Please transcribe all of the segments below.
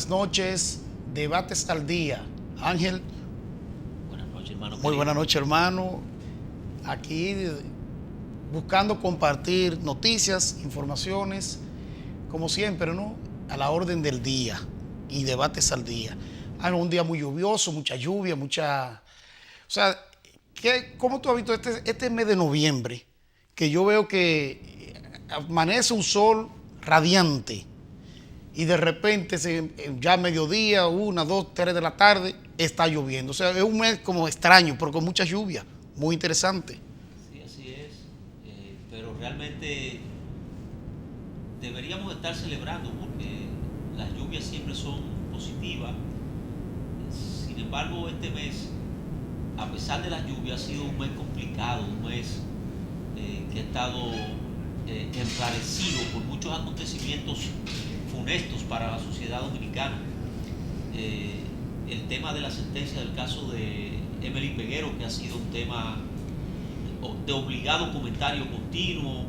buenas noches. Debates al día. Ángel. Buenas noches, hermano. Muy buenas noches, hermano. Aquí buscando compartir noticias, informaciones, como siempre, ¿no? A la orden del día y debates al día. Un día muy lluvioso, mucha lluvia, mucha... O sea, ¿cómo tú has visto este mes de noviembre? Que yo veo que amanece un sol radiante y de repente ya a mediodía, 1, 2, 3 de la tarde, está lloviendo. O sea, es un mes como extraño, pero con mucha lluvia. Muy interesante. Sí, así es. Pero realmente deberíamos estar celebrando porque las lluvias siempre son positivas. Sin embargo, este mes, a pesar de las lluvias, ha sido un mes complicado, un mes que ha estado enrarecido por muchos acontecimientos funestos para la sociedad dominicana. El tema de la sentencia del caso de Emily Peguero, que ha sido un tema de obligado comentario continuo.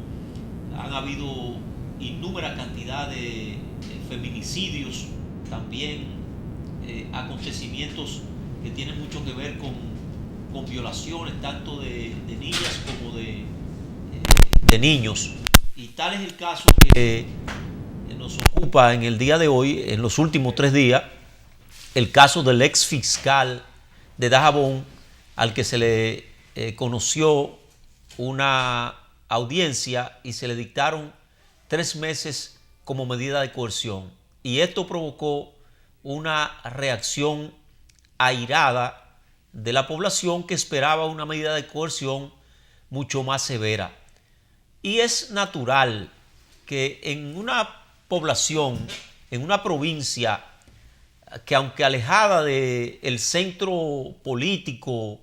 Han habido innúmera cantidad de feminicidios, también acontecimientos que tienen mucho que ver con violaciones tanto de niñas como de niños. Y tal es el caso que nos ocupa en el día de hoy, en los últimos 3 días, el caso del ex fiscal de Dajabón, al que se le conoció una audiencia y se le dictaron 3 meses como medida de coerción. Y esto provocó una reacción airada de la población que esperaba una medida de coerción mucho más severa. Y es natural que en una población, en una provincia que aunque alejada del centro político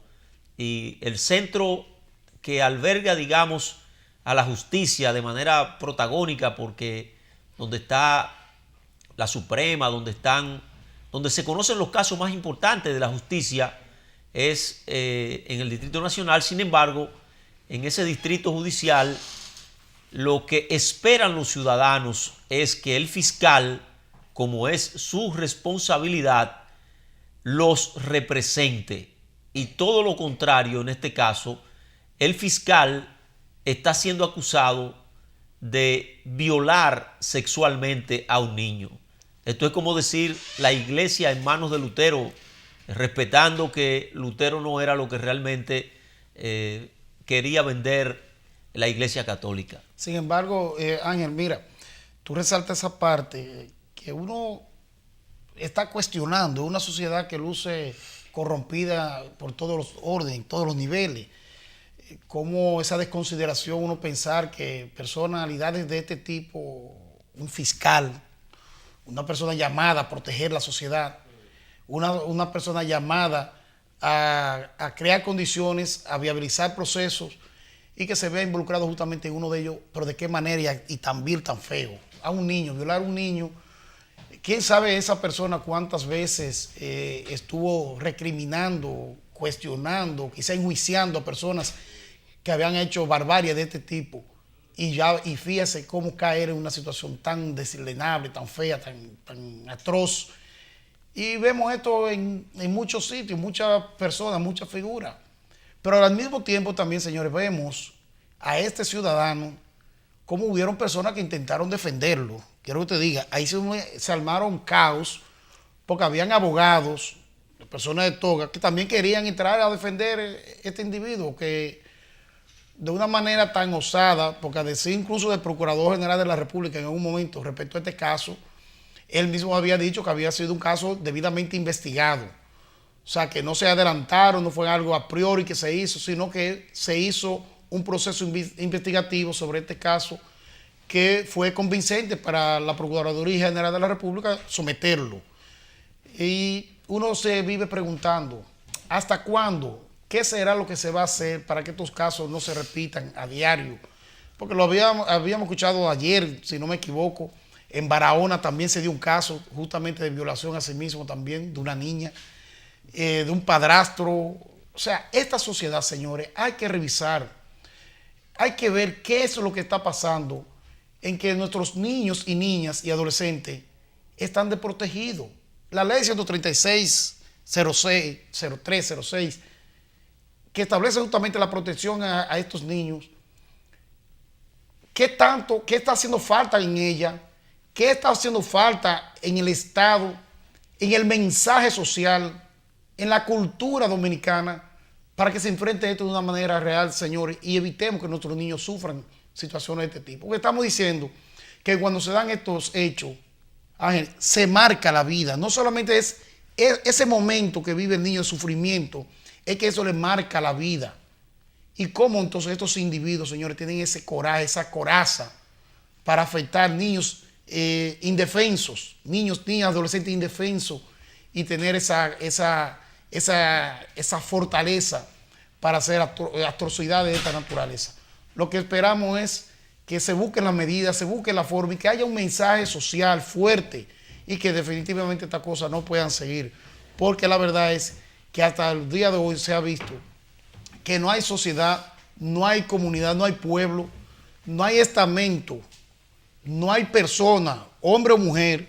y el centro que alberga, digamos, a la justicia de manera protagónica, porque donde está la Suprema, donde se conocen los casos más importantes de la justicia, es en el Distrito Nacional. Sin embargo, en ese distrito judicial, lo que esperan los ciudadanos es que el fiscal, como es su responsabilidad, los represente. Y todo lo contrario, en este caso, el fiscal está siendo acusado de violar sexualmente a un niño. Esto es como decir la iglesia en manos de Lutero, respetando que Lutero no era lo que realmente quería vender la iglesia católica. Sin embargo, Ángel, mira, tú resaltas esa parte que uno está cuestionando una sociedad que luce corrompida por todos los órdenes, todos los niveles. Cómo esa desconsideración, uno pensar que personalidades de este tipo, un fiscal, una persona llamada a proteger la sociedad, una persona llamada a crear condiciones, a viabilizar procesos y que se vea involucrado justamente en uno de ellos, pero de qué manera y tan vil, tan feo. A un niño, violar a un niño. ¿Quién sabe esa persona cuántas veces estuvo recriminando, cuestionando, quizá enjuiciando a personas que habían hecho barbarie de este tipo? Y fíjese cómo caer en una situación tan deslenable, tan fea, tan atroz. Y vemos esto en muchos sitios, muchas personas, muchas figuras. Pero al mismo tiempo también, señores, vemos a este ciudadano como hubieron personas que intentaron defenderlo. Quiero que te diga, ahí se armaron caos porque habían abogados, personas de toga, que también querían entrar a defender a este individuo que de una manera tan osada, porque a decir incluso del Procurador General de la República en algún momento respecto a este caso, él mismo había dicho que había sido un caso debidamente investigado. O sea, que no se adelantaron, no fue algo a priori que se hizo, sino que se hizo un proceso investigativo sobre este caso que fue convincente para la Procuraduría General de la República someterlo. Y uno se vive preguntando, ¿hasta cuándo? ¿Qué será lo que se va a hacer para que estos casos no se repitan a diario? Porque lo habíamos escuchado ayer, si no me equivoco, en Barahona también se dio un caso justamente de violación a sí mismo también, de una niña, de un padrastro. O sea, esta sociedad, señores, hay que revisar, hay que ver qué es lo que está pasando en que nuestros niños y niñas y adolescentes están desprotegidos. la ley 136, 06, 03, 06, que establece justamente la protección a estos niños, qué está haciendo falta en ella, qué está haciendo falta en el Estado, en el mensaje social, en la cultura dominicana, para que se enfrente esto de una manera real, señores, y evitemos que nuestros niños sufran situaciones de este tipo. Porque estamos diciendo que cuando se dan estos hechos, Ángel, se marca la vida. No solamente es ese momento que vive el niño de sufrimiento, es que eso le marca la vida. Y cómo entonces estos individuos, señores, tienen ese coraje, esa coraza para afectar niños indefensos, niños, niñas, adolescentes indefensos, y tener esa fortaleza para hacer atrocidades de esta naturaleza. Lo que esperamos es que se busquen las medidas, se busque la forma y que haya un mensaje social fuerte y que definitivamente estas cosas no puedan seguir. Porque la verdad es que hasta el día de hoy se ha visto que no hay sociedad, no hay comunidad, no hay pueblo, no hay estamento, no hay persona, hombre o mujer,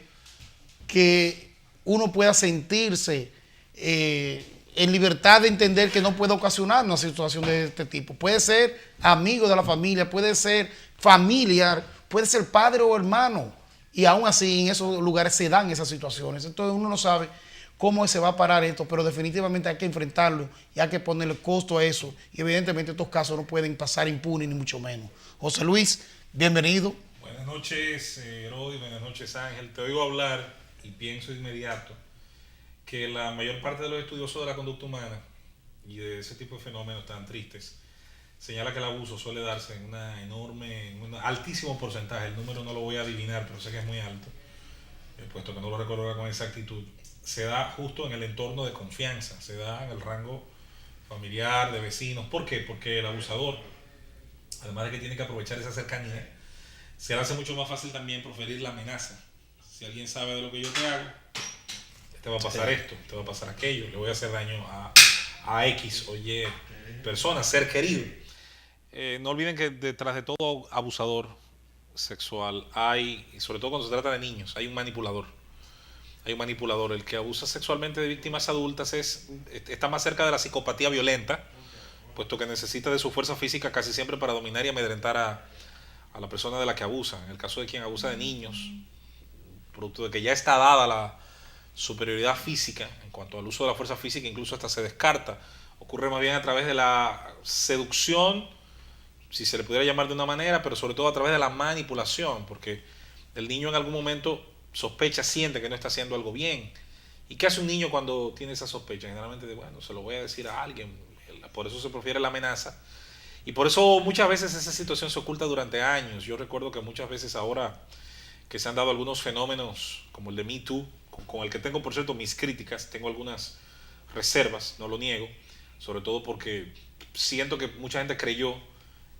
que uno pueda sentirse en libertad de entender que no puede ocasionar una situación de este tipo. Puede ser amigo de la familia, puede ser familiar, puede ser padre o hermano, y aún así en esos lugares se dan esas situaciones. Entonces uno no sabe cómo se va a parar esto, pero definitivamente hay que enfrentarlo y hay que ponerle costo a eso, y evidentemente estos casos no pueden pasar impunes ni mucho menos. José Luis, bienvenido. Buenas noches, Rodi, buenas noches, Ángel. Te oigo hablar y pienso de inmediato que la mayor parte de los estudiosos de la conducta humana y de ese tipo de fenómenos tan tristes señala que el abuso suele darse en un altísimo porcentaje. El número no lo voy a adivinar, pero sé que es muy alto, puesto que no lo recuerdo con exactitud. Se da justo en el entorno de confianza, se da en el rango familiar, de vecinos. ¿Por qué? Porque el abusador, además de que tiene que aprovechar esa cercanía, se le hace mucho más fácil también proferir la amenaza. Si alguien sabe de lo que yo te hago, te va a pasar esto, te va a pasar aquello, le voy a hacer daño a X o Y persona, ser querido. No olviden que detrás de todo abusador sexual hay, y sobre todo cuando se trata de niños, hay un manipulador. Hay un manipulador. El que abusa sexualmente de víctimas adultas está más cerca de la psicopatía violenta, puesto que necesita de su fuerza física casi siempre para dominar y amedrentar a la persona de la que abusa. En el caso de quien abusa de niños, producto de que ya está dada la superioridad física en cuanto al uso de la fuerza física, incluso hasta se descarta. Ocurre más bien a través de la seducción, si se le pudiera llamar de una manera, pero sobre todo a través de la manipulación, porque el niño en algún momento sospecha, siente que no está haciendo algo bien. ¿Y qué hace un niño cuando tiene esa sospecha? Generalmente, bueno, se lo voy a decir a alguien. Por eso se prefiere la amenaza. Y por eso muchas veces esa situación se oculta durante años. Yo recuerdo que muchas veces ahora que se han dado algunos fenómenos como el de Me Too, con el que tengo, por cierto, mis críticas, tengo algunas reservas, no lo niego, sobre todo porque siento que mucha gente creyó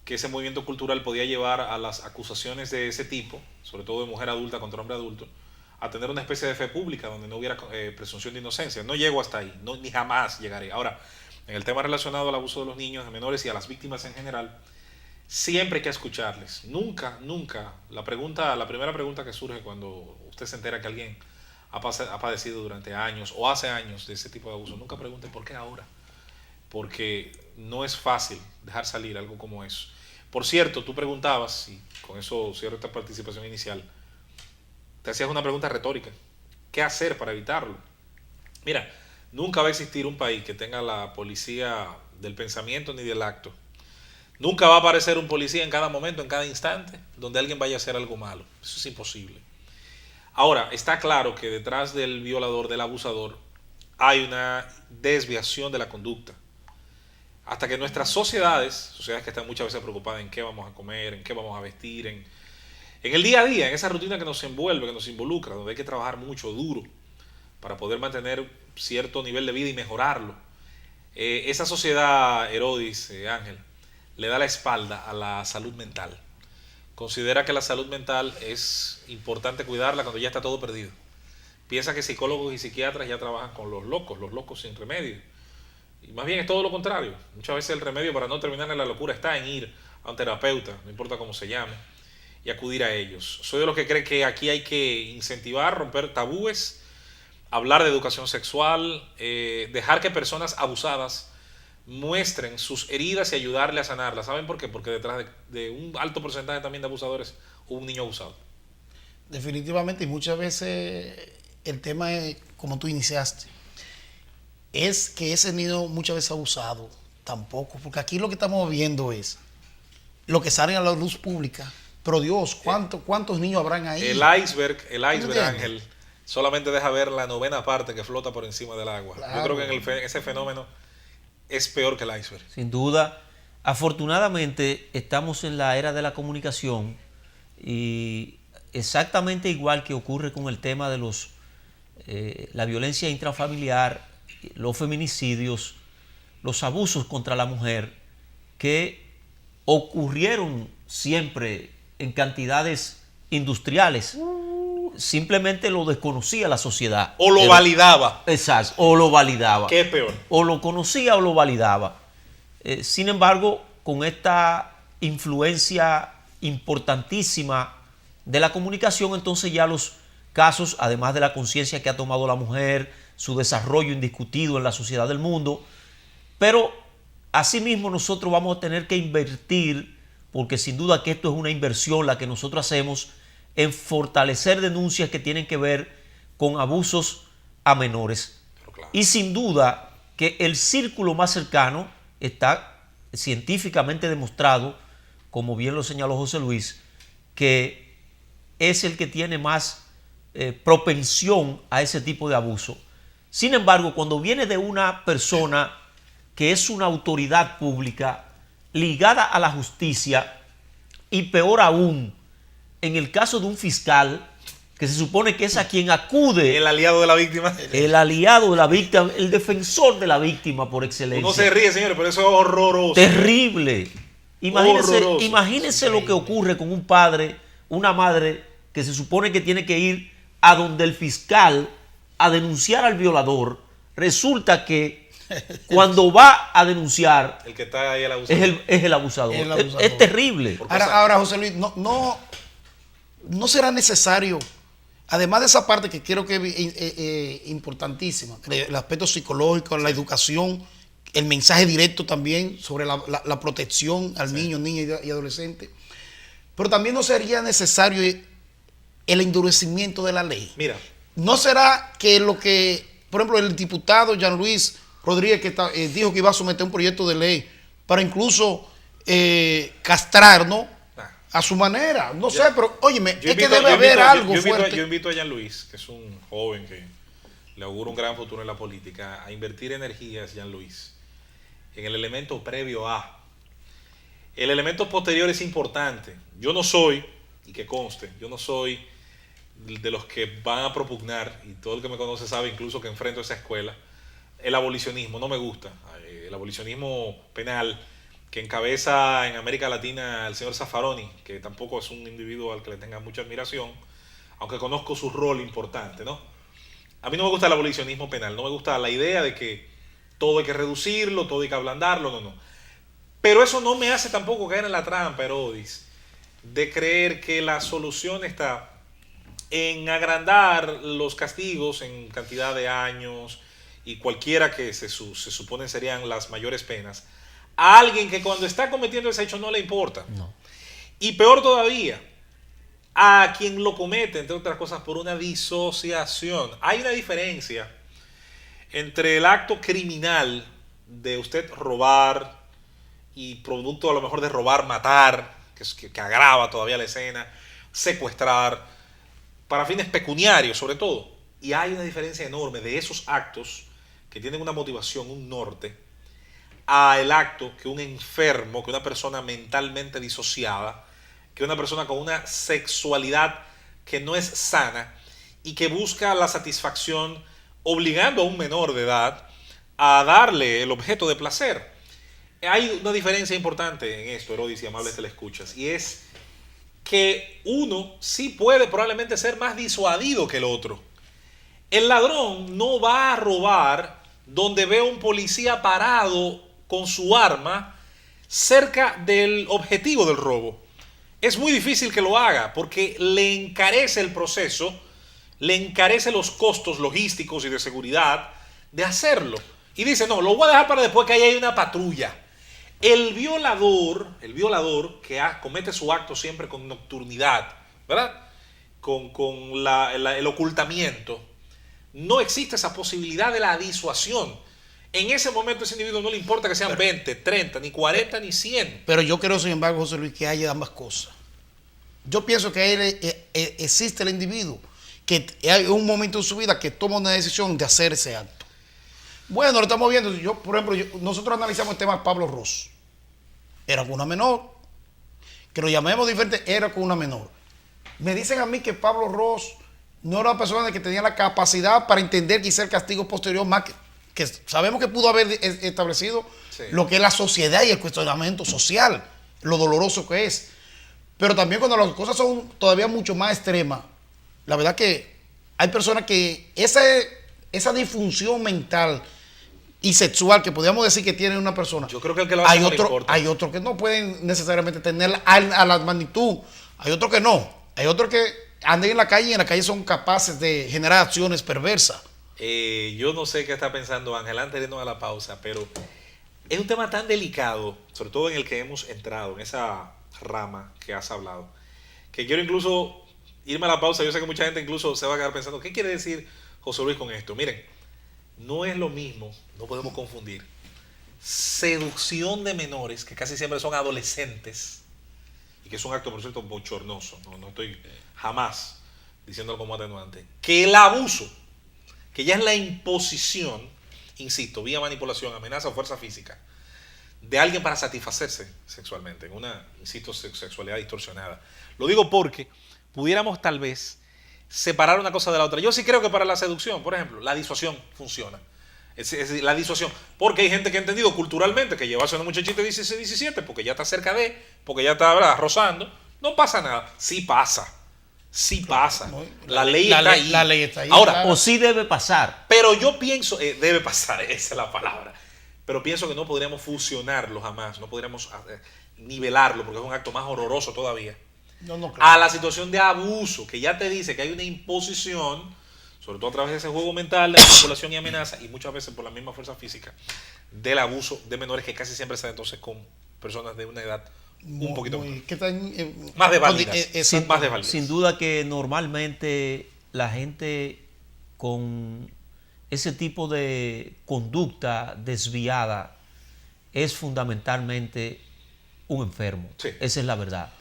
que ese movimiento cultural podía llevar a las acusaciones de ese tipo, sobre todo de mujer adulta contra hombre adulto, a tener una especie de fe pública donde no hubiera presunción de inocencia. No llego hasta ahí, no, ni jamás llegaré. Ahora, en el tema relacionado al abuso de los niños, de menores y a las víctimas en general, siempre hay que escucharles. Nunca, la primera pregunta que surge cuando usted se entera que alguien ha padecido durante años o hace años de ese tipo de abuso, nunca pregunte por qué ahora, porque no es fácil dejar salir algo como eso. Por cierto, tú preguntabas, y con eso cierro esta participación inicial, te hacías una pregunta retórica: ¿qué hacer para evitarlo? Mira, nunca va a existir un país que tenga la policía del pensamiento ni del acto. Nunca va a aparecer un policía en cada momento, en cada instante, donde alguien vaya a hacer algo malo. Eso es imposible. Ahora, está claro que detrás del violador, del abusador, hay una desviación de la conducta. Hasta que nuestras sociedades que están muchas veces preocupadas en qué vamos a comer, en qué vamos a vestir, en el día a día, en esa rutina que nos envuelve, que nos involucra, donde hay que trabajar mucho, duro, para poder mantener cierto nivel de vida y mejorarlo. Esa sociedad, Herodis, Ángel, le da la espalda a la salud mental. Considera que la salud mental es importante cuidarla cuando ya está todo perdido. Piensa que psicólogos y psiquiatras ya trabajan con los locos sin remedio. Y más bien es todo lo contrario. Muchas veces el remedio para no terminar en la locura está en ir a un terapeuta, no importa cómo se llame, y acudir a ellos. Soy de los que cree que aquí hay que incentivar, romper tabúes hablar de educación sexual, dejar que personas abusadas muestren sus heridas y ayudarle a sanarlas. ¿Saben por qué? Porque detrás de un alto porcentaje también de abusadores hubo un niño abusado. Definitivamente, y muchas veces el tema es, como tú iniciaste, es que ese niño muchas veces abusado tampoco, porque aquí lo que estamos viendo es lo que sale a la luz pública. Pero Dios, ¿cuántos niños habrán ahí? El iceberg, Ángel, solamente deja ver la 9ª parte que flota por encima del agua. Claro. Yo creo que ese fenómeno es peor que el iceberg. Sin duda, afortunadamente estamos en la era de la comunicación y exactamente igual que ocurre con el tema de la violencia intrafamiliar, los feminicidios, los abusos contra la mujer, que ocurrieron siempre en cantidades industriales. Simplemente lo desconocía la sociedad. O lo validaba. Exacto, o lo validaba. ¿Qué es peor? O lo conocía o lo validaba. Sin embargo, con esta influencia importantísima de la comunicación, entonces ya los casos, además de la conciencia que ha tomado la mujer, su desarrollo indiscutido en la sociedad del mundo, pero asimismo nosotros vamos a tener que invertir, porque sin duda que esto es una inversión la que nosotros hacemos, en fortalecer denuncias que tienen que ver con abusos a menores. Claro. Y sin duda que el círculo más cercano está científicamente demostrado, como bien lo señaló José Luis, que es el que tiene más propensión a ese tipo de abuso. Sin embargo, cuando viene de una persona que es una autoridad pública ligada a la justicia, y peor aún, en el caso de un fiscal, que se supone que es a quien acude el aliado de la víctima. El aliado de la víctima, el defensor de la víctima por excelencia. Uno se ríe, señores, pero eso es horroroso. Terrible. Imagínense lo que ocurre con un padre, una madre, que se supone que tiene que ir a donde el fiscal a denunciar al violador. Resulta que cuando va a denunciar, el que está ahí el abusador. Es el abusador. Es terrible. Ahora, José Luis, no será necesario, además de esa parte que creo que es importantísima, el aspecto psicológico, la educación, el mensaje directo también sobre la protección al niño, niña y adolescente, pero también no sería necesario el endurecimiento de la ley. Mira, ¿no será que lo que, por ejemplo, el diputado Jean Luis Rodríguez que dijo que iba a someter un proyecto de ley para incluso castrar, ¿no? A su manera, no sé, pero óyeme, es que debe haber algo fuerte. Yo invito a Jean Luis, que es un joven que le auguro un gran futuro en la política, a invertir energías, Jean Luis, en el elemento previo a. El elemento posterior es importante. Yo no soy, y que conste, yo no soy de los que van a propugnar, y todo el que me conoce sabe incluso que enfrento esa escuela, el abolicionismo. No me gusta. El abolicionismo penal que encabeza en América Latina el señor Zaffaroni, que tampoco es un individuo al que le tenga mucha admiración, aunque conozco su rol importante, ¿no? A mí no me gusta el abolicionismo penal, no me gusta la idea de que todo hay que reducirlo, todo hay que ablandarlo, no. Pero eso no me hace tampoco caer en la trampa, Herodis, de creer que la solución está en agrandar los castigos en cantidad de años y cualquiera que se supone serían las mayores penas, a alguien que cuando está cometiendo ese hecho no le importa. No. Y peor todavía, a quien lo comete, entre otras cosas, por una disociación. Hay una diferencia entre el acto criminal de usted robar y producto a lo mejor de robar, matar, que agrava todavía la escena, secuestrar, para fines pecuniarios sobre todo. Y hay una diferencia enorme de esos actos que tienen una motivación, un norte, a el acto que un enfermo, que una persona mentalmente disociada, que una persona con una sexualidad que no es sana y que busca la satisfacción obligando a un menor de edad a darle el objeto de placer. Hay una diferencia importante en esto, Herodis y amables telescuchas, y es que uno sí puede probablemente ser más disuadido que el otro. El ladrón no va a robar donde ve a un policía parado con su arma cerca del objetivo del robo. Es muy difícil que lo haga porque le encarece el proceso le encarece los costos logísticos y de seguridad de hacerlo. Y dice, no, lo voy a dejar para después que haya una patrulla. El violador que comete su acto siempre con nocturnidad, ¿verdad? Con el ocultamiento, no existe esa posibilidad de la disuasión. En ese momento a ese individuo no le importa que sean 20, 30, ni 40, ni 100. Pero yo creo, sin embargo, José Luis, que haya ambas cosas. Yo pienso que existe el individuo que hay un momento en su vida que toma una decisión de hacer ese acto. Bueno, lo estamos viendo. Por ejemplo, nosotros analizamos el tema de Pablo Ross. Era con una menor. Que lo llamemos diferente, era con una menor. Me dicen a mí que Pablo Ross no era una persona que tenía la capacidad para entender quizá el castigo posterior más que sabemos que pudo haber establecido lo que es la sociedad y el cuestionamiento social, lo doloroso que es. Pero también cuando las cosas son todavía mucho más extremas, la verdad que hay personas que esa disfunción mental y sexual que podríamos decir que tiene una persona, yo creo que el que lo hace no le importa. Hay otros que no pueden necesariamente tener a la magnitud, hay otros que no, hay otros que andan en la calle y en la calle son capaces de generar acciones perversas. Yo no sé qué está pensando Ángel antes de irnos a la pausa, pero es un tema tan delicado, sobre todo en el que hemos entrado, en esa rama que has hablado, que quiero incluso irme a la pausa. Yo sé que mucha gente incluso se va a quedar pensando, ¿qué quiere decir José Luis con esto? Miren, no es lo mismo, no podemos confundir seducción de menores, que casi siempre son adolescentes, y que es un acto, por cierto, bochornoso, no estoy jamás diciéndolo como atenuante, que el abuso, que ya es la imposición, insisto, vía manipulación, amenaza o fuerza física, de alguien para satisfacerse sexualmente, en una, insisto, sexualidad distorsionada. Lo digo porque pudiéramos tal vez separar una cosa de la otra. Yo sí creo que para la seducción, por ejemplo, la disuasión funciona. Es la disuasión, porque hay gente que ha entendido culturalmente que llevarse a una muchachita de 16, 17, porque ya está cerca de, porque ya está, ¿verdad?, rozando, no pasa nada. Sí pasa. Sí pasa. La ley está ahí. La ley está ahí. Ahora, claro. o sí debe pasar. Pero yo pienso, debe pasar, esa es la palabra. Pero pienso que no podríamos fusionarlo jamás, no podríamos nivelarlo, porque es un acto más horroroso todavía. No, claro. A la situación de abuso, que ya te dice que hay una imposición, sobre todo a través de ese juego mental de manipulación y amenaza, y muchas veces por la misma fuerza física, del abuso de menores, que casi siempre está entonces con personas de una edad un poquito más desvalidas. Sin duda que normalmente la gente con ese tipo de conducta desviada es fundamentalmente un enfermo. Sí. Esa es la verdad.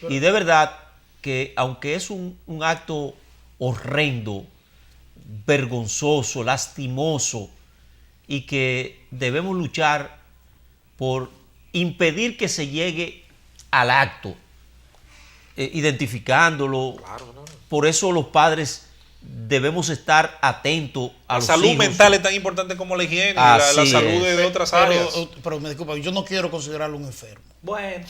Y de verdad que aunque es un acto horrendo, vergonzoso, lastimoso, y que debemos luchar por impedir que se llegue al acto, identificándolo. Claro, no. Por eso los padres debemos estar atentos a los salud hijos. mental es tan importante como la higiene y la salud de otras áreas. Pero me disculpa, yo no quiero considerarlo un enfermo. Bueno.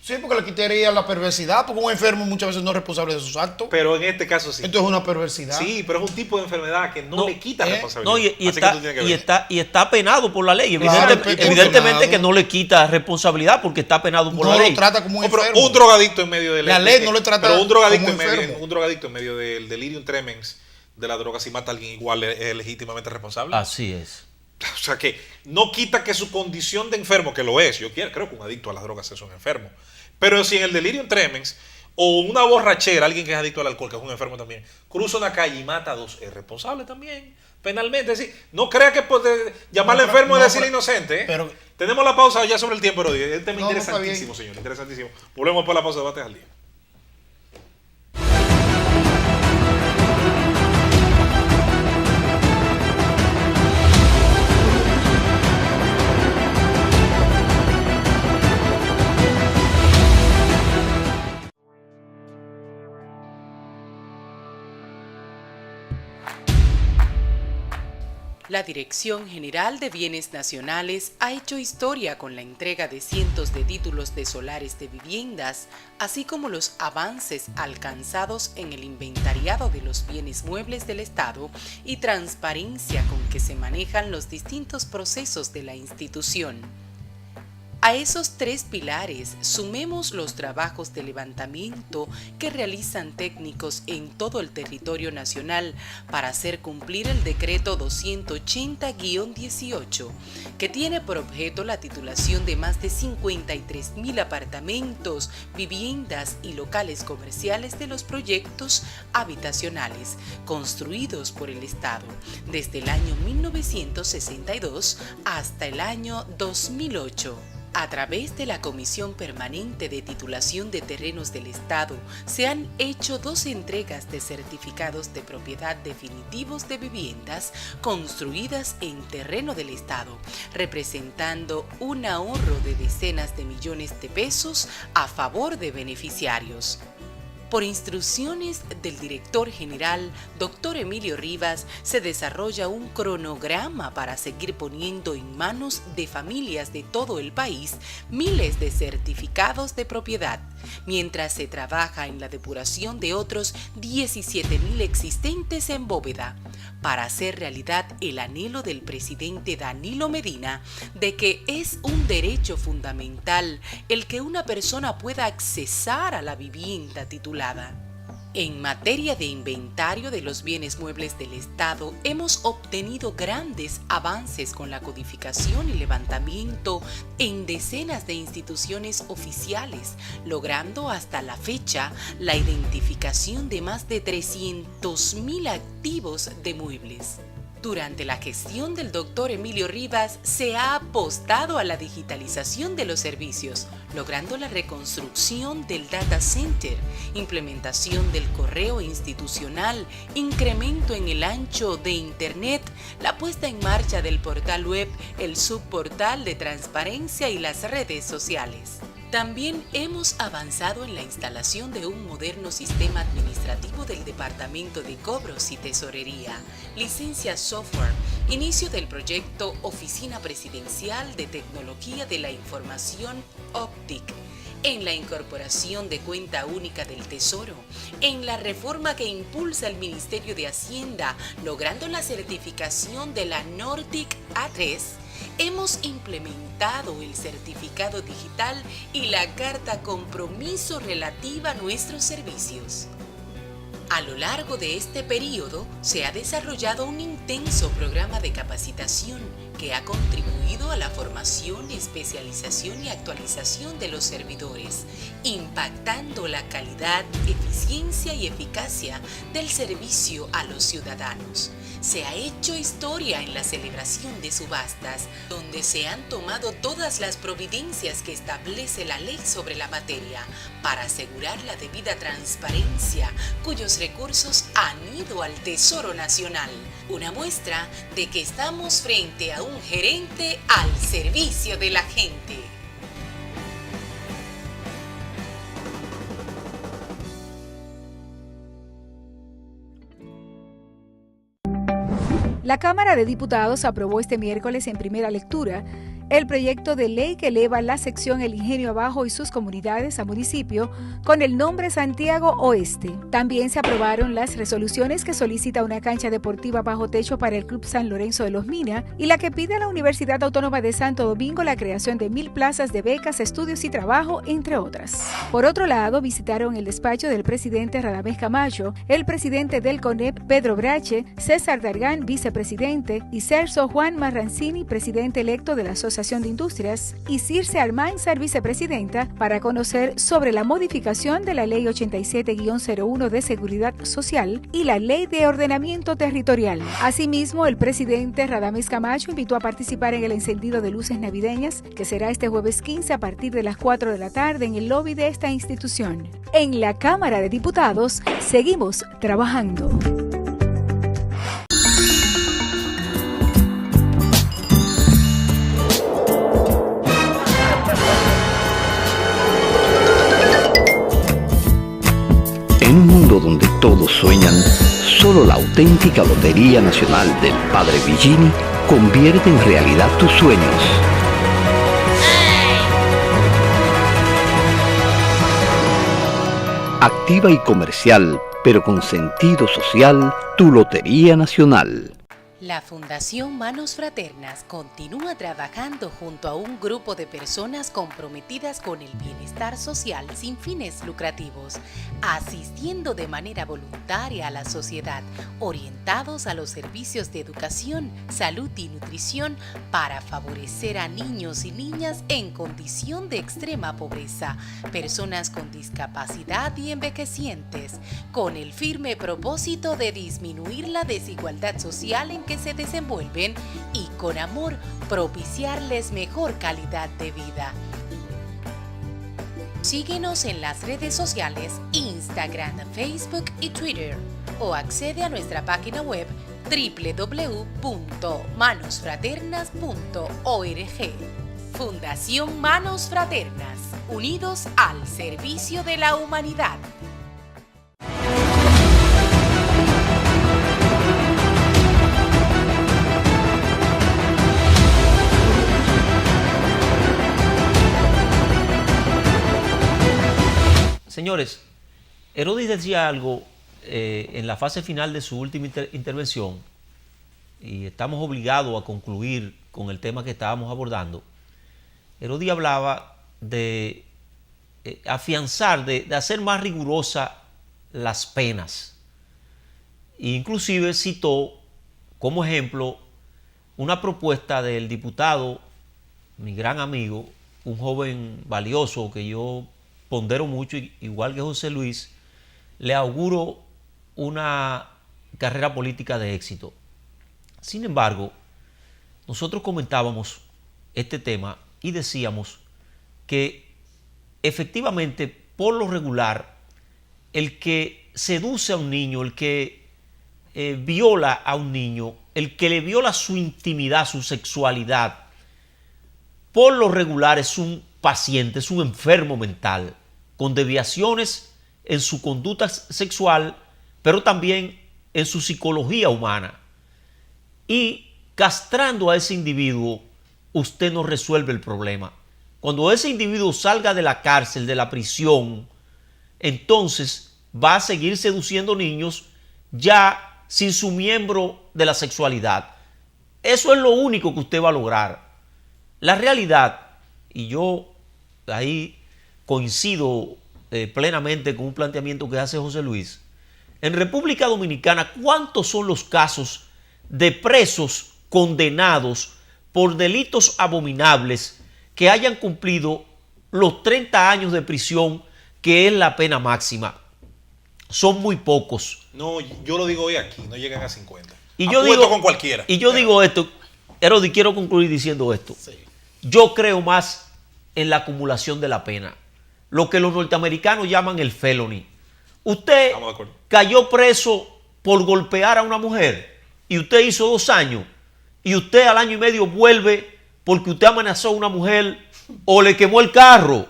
Sí, porque le quitaría la perversidad, porque un enfermo muchas veces no es responsable de sus actos. Pero en este caso sí. Esto es una perversidad. Sí, pero es un tipo de enfermedad que no le quita responsabilidad. Y está penado por la ley. Claro, Evidentemente que no le quita responsabilidad porque está penado por la ley. No lo trata como un enfermo. Pero un drogadicto en medio del... La ley no le trata pero un drogadicto como enfermo. Un drogadicto en medio del delirium tremens de la droga, si mata a alguien, igual es legítimamente responsable. Así es. O sea que no quita que su condición de enfermo, que lo es, yo creo que un adicto a las drogas es un enfermo. Pero si en el delirium tremens o una borrachera, alguien que es adicto al alcohol, que es un enfermo también, cruza una calle y mata a dos, es responsable también, penalmente. Es decir, no crea que llamarle enfermo es decirle inocente. Pero, tenemos la pausa ya sobre el tiempo, pero el tema no, interesantísimo, señor, interesantísimo. Volvemos por la pausa de Debates al Día. La Dirección General de Bienes Nacionales ha hecho historia con la entrega de cientos de títulos de solares de viviendas, así como los avances alcanzados en el inventariado de los bienes muebles del Estado y transparencia con que se manejan los distintos procesos de la institución. A esos 3 pilares sumemos los trabajos de levantamiento que realizan técnicos en todo el territorio nacional para hacer cumplir el decreto 280-18, que tiene por objeto la titulación de más de 53.000 apartamentos, viviendas y locales comerciales de los proyectos habitacionales construidos por el Estado desde el año 1962 hasta el año 2008. A través de la Comisión Permanente de Titulación de Terrenos del Estado, se han hecho 2 entregas de certificados de propiedad definitivos de viviendas construidas en terreno del Estado, representando un ahorro de decenas de millones de pesos a favor de beneficiarios. Por instrucciones del director general, Dr. Emilio Rivas, se desarrolla un cronograma para seguir poniendo en manos de familias de todo el país miles de certificados de propiedad, mientras se trabaja en la depuración de otros 17.000 existentes en bóveda, para hacer realidad el anhelo del presidente Danilo Medina de que es un derecho fundamental el que una persona pueda accesar a la vivienda titulada. En materia de inventario de los bienes muebles del Estado, hemos obtenido grandes avances con la codificación y levantamiento en decenas de instituciones oficiales, logrando hasta la fecha la identificación de más de 300.000 activos de muebles. Durante la gestión del doctor Emilio Rivas se ha apostado a la digitalización de los servicios, logrando la reconstrucción del data center, implementación del correo institucional, incremento en el ancho de Internet, la puesta en marcha del portal web, el subportal de transparencia y las redes sociales. También hemos avanzado en la instalación de un moderno sistema administrativo del Departamento de Cobros y Tesorería, licencia software, inicio del proyecto Oficina Presidencial de Tecnología de la Información OPTIC, en la incorporación de cuenta única del Tesoro, en la reforma que impulsa el Ministerio de Hacienda, logrando la certificación de la Nordic A3, hemos implementado el certificado digital y la carta compromiso relativa a nuestros servicios. A lo largo de este periodo se ha desarrollado un intenso programa de capacitación que ha contribuido a la formación, especialización y actualización de los servidores, impactando la calidad, eficiencia y eficacia del servicio a los ciudadanos. Se ha hecho historia en la celebración de subastas, donde se han tomado todas las providencias que establece la ley sobre la materia para asegurar la debida transparencia, cuyos recursos han ido al Tesoro Nacional. Una muestra de que estamos frente a un gerente al servicio de la gente. La Cámara de Diputados aprobó este miércoles en primera lectura el proyecto de ley que eleva la sección El Ingenio Abajo y sus comunidades a municipio con el nombre Santiago Oeste. También se aprobaron las resoluciones que solicita una cancha deportiva bajo techo para el Club San Lorenzo de los Minas y la que pide a la Universidad Autónoma de Santo Domingo la creación de 1.000 plazas de becas, estudios y trabajo, entre otras. Por otro lado, visitaron el despacho del presidente Radamés Camacho, el presidente del CONEP, Pedro Brache, César Dargán, vicepresidente, y Celso Juan Marrancini, presidente electo de la Asociación de Industrias, y Circe Almanzar, vicepresidenta, para conocer sobre la modificación de la Ley 87-01 de Seguridad Social y la Ley de Ordenamiento Territorial. Asimismo, el presidente Radamés Camacho invitó a participar en el encendido de luces navideñas, que será este jueves 15 a partir de las 4 de la tarde en el lobby de esta institución. En la Cámara de Diputados seguimos trabajando. En un mundo donde todos sueñan, solo la auténtica Lotería Nacional del Padre Villini convierte en realidad tus sueños. Activa y comercial, pero con sentido social, tu Lotería Nacional. La Fundación Manos Fraternas continúa trabajando junto a un grupo de personas comprometidas con el bienestar social sin fines lucrativos, asistiendo de manera voluntaria a la sociedad, orientados a los servicios de educación, salud y nutrición para favorecer a niños y niñas en condición de extrema pobreza, personas con discapacidad y envejecientes, con el firme propósito de disminuir la desigualdad social en que se desenvuelven y con amor propiciarles mejor calidad de vida. Síguenos en las redes sociales Instagram, Facebook y Twitter o accede a nuestra página web www.manosfraternas.org. Fundación Manos Fraternas, unidos al servicio de la humanidad. Señores, Herodis decía algo en la fase final de su última intervención, y estamos obligados a concluir con el tema que estábamos abordando. Herodis hablaba de afianzar, de hacer más rigurosas las penas. E inclusive citó como ejemplo una propuesta del diputado, mi gran amigo, un joven valioso que yo pondero mucho, igual que José Luis, le auguro una carrera política de éxito. Sin embargo, nosotros comentábamos este tema y decíamos que efectivamente, por lo regular, el que seduce a un niño, el que viola a un niño, el que le viola su intimidad, su sexualidad, por lo regular es un paciente, es un enfermo mental, con desviaciones en su conducta sexual, pero también en su psicología humana. Y castrando a ese individuo, usted no resuelve el problema. Cuando ese individuo salga de la cárcel, de la prisión, entonces va a seguir seduciendo niños ya sin su miembro de la sexualidad. Eso es lo único que usted va a lograr. La realidad, y yo ahí coincido plenamente con un planteamiento que hace José Luis, en República Dominicana, ¿cuántos son los casos de presos condenados por delitos abominables que hayan cumplido los 30 años de prisión, que es la pena máxima? Son muy pocos. No, yo lo digo hoy aquí, no llegan a 50. Y yo digo con cualquiera. Y yo digo esto, Herodi, quiero concluir diciendo esto. Sí. Yo creo más en la acumulación de la pena, lo que los norteamericanos llaman el felony. Usted cayó preso por golpear a una mujer y usted hizo 2 años y usted al año y medio vuelve porque usted amenazó a una mujer o le quemó el carro,